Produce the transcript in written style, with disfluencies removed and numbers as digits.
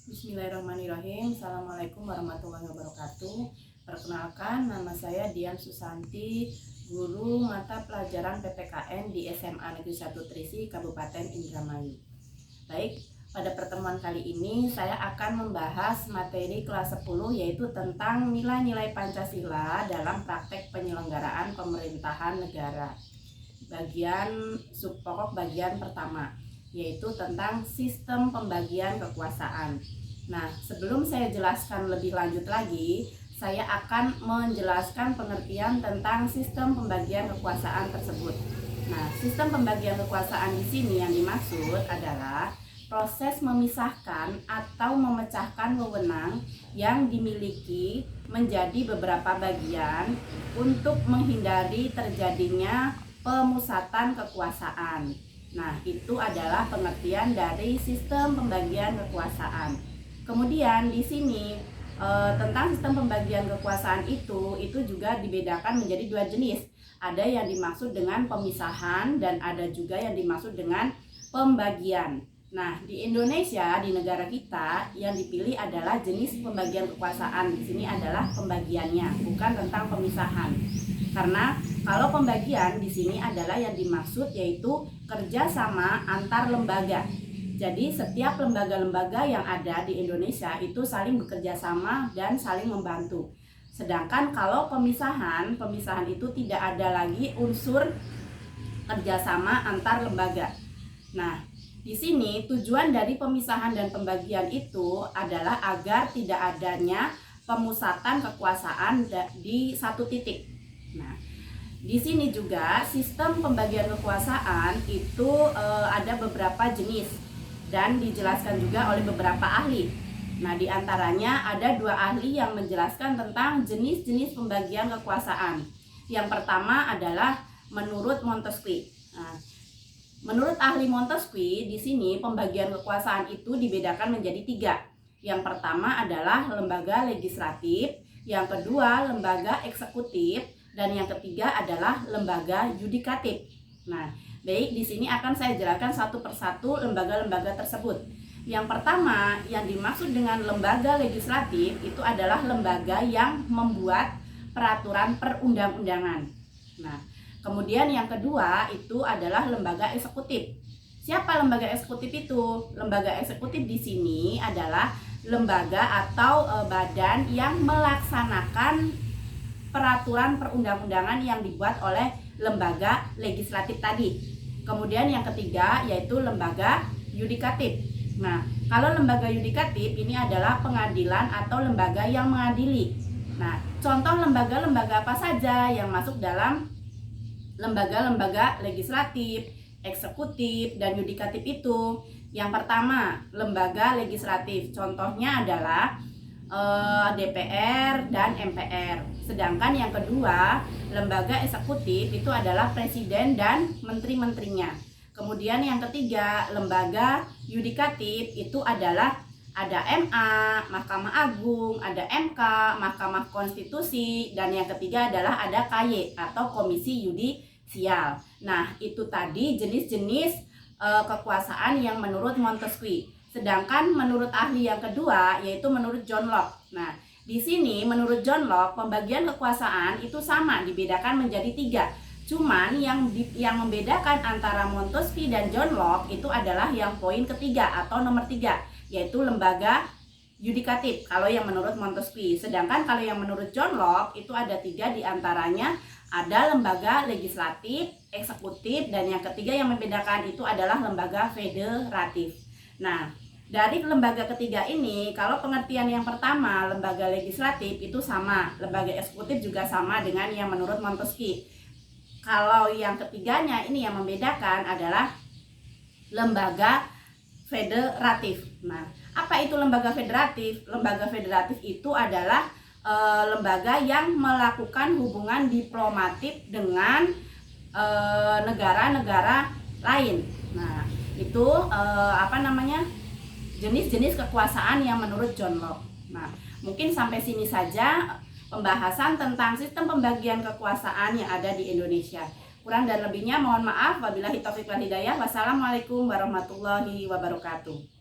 Bismillahirrahmanirrahim. Assalamualaikum warahmatullahi wabarakatuh. Perkenalkan, nama saya Dian Susanti, guru mata pelajaran PPKN di SMA Negeri 1 Trisi, Kabupaten Indramayu. Baik, pada pertemuan kali ini saya akan membahas materi kelas 10, yaitu tentang nilai-nilai Pancasila dalam praktek penyelenggaraan pemerintahan negara. Bagian subpokok bagian pertama, yaitu tentang sistem pembagian kekuasaan. Nah, sebelum saya jelaskan lebih lanjut lagi, saya akan menjelaskan pengertian tentang sistem pembagian kekuasaan tersebut. Nah, sistem pembagian kekuasaan di sini yang dimaksud adalah proses memisahkan atau memecahkan wewenang yang dimiliki menjadi beberapa bagian untuk menghindari terjadinya pemusatan kekuasaan. Nah, itu adalah pengertian dari sistem pembagian kekuasaan. Kemudian di sini tentang sistem pembagian kekuasaan itu juga dibedakan menjadi dua jenis. Ada yang dimaksud dengan pemisahan dan ada juga yang dimaksud dengan pembagian. Nah, di Indonesia, di negara kita, yang dipilih adalah jenis pembagian kekuasaan. Di sini adalah pembagiannya, bukan tentang pemisahan. Karena kalau pembagian di sini adalah yang dimaksud yaitu kerjasama antar lembaga. Jadi setiap lembaga-lembaga yang ada di Indonesia itu saling bekerja sama dan saling membantu. Sedangkan kalau pemisahan itu tidak ada lagi unsur kerjasama antar lembaga. Nah, di sini tujuan dari pemisahan dan pembagian itu adalah agar tidak adanya pemusatan kekuasaan di satu titik. Nah, di sini juga sistem pembagian kekuasaan itu ada beberapa jenis dan dijelaskan juga oleh beberapa ahli. Nah, diantaranya ada dua ahli yang menjelaskan tentang jenis-jenis pembagian kekuasaan. Yang pertama adalah menurut Montesquieu. Nah, menurut ahli Montesquieu, di sini pembagian kekuasaan itu dibedakan menjadi tiga. Yang pertama adalah lembaga legislatif, yang kedua lembaga eksekutif, dan yang ketiga adalah lembaga yudikatif. Nah, baik, di sini akan saya jelaskan satu persatu lembaga-lembaga tersebut. Yang pertama, yang dimaksud dengan lembaga legislatif itu adalah lembaga yang membuat peraturan perundang-undangan. Nah, kemudian yang kedua itu adalah lembaga eksekutif. Siapa lembaga eksekutif itu? Lembaga eksekutif di sini adalah lembaga atau badan yang melaksanakan peraturan perundang-undangan yang dibuat oleh lembaga legislatif tadi. Kemudian yang ketiga yaitu lembaga yudikatif. Nah, kalau lembaga yudikatif ini adalah pengadilan atau lembaga yang mengadili. Nah, contoh lembaga-lembaga apa saja yang masuk dalam lembaga-lembaga legislatif, eksekutif, dan yudikatif itu? Yang pertama, lembaga legislatif. Contohnya adalah DPR dan MPR. Sedangkan yang kedua, lembaga eksekutif itu adalah presiden dan menteri-menterinya. Kemudian yang ketiga, lembaga yudikatif itu adalah ada MA, Mahkamah Agung, ada MK, Mahkamah Konstitusi, dan yang ketiga adalah ada KY atau Komisi Yudisial. Nah, itu tadi jenis-jenis kekuasaan yang menurut Montesquieu. Sedangkan menurut ahli yang kedua yaitu menurut John Locke. Nah, di sini menurut John Locke pembagian kekuasaan itu sama, dibedakan menjadi tiga. Cuman yang membedakan antara Montesquieu dan John Locke itu adalah yang poin ketiga atau nomor 3, yaitu lembaga yudikatif kalau yang menurut Montesquieu. Sedangkan kalau yang menurut John Locke itu ada 3, diantaranya ada lembaga legislatif, eksekutif, dan yang ketiga yang membedakan itu adalah lembaga federatif. Nah, dari lembaga ketiga ini, kalau pengertian yang pertama, lembaga legislatif itu sama, lembaga eksekutif juga sama dengan yang menurut Montesquieu. Kalau yang ketiganya ini yang membedakan adalah lembaga federatif. Nah, apa itu lembaga federatif? Lembaga federatif itu adalah lembaga yang melakukan hubungan diplomatik dengan negara-negara lain. Nah, itu jenis-jenis kekuasaan yang menurut John Locke. Nah, mungkin sampai sini saja pembahasan tentang sistem pembagian kekuasaan yang ada di Indonesia. Kurang dan lebihnya mohon maaf. Wabillahi taufiq wal hidayah. Wassalamualaikum warahmatullahi wabarakatuh.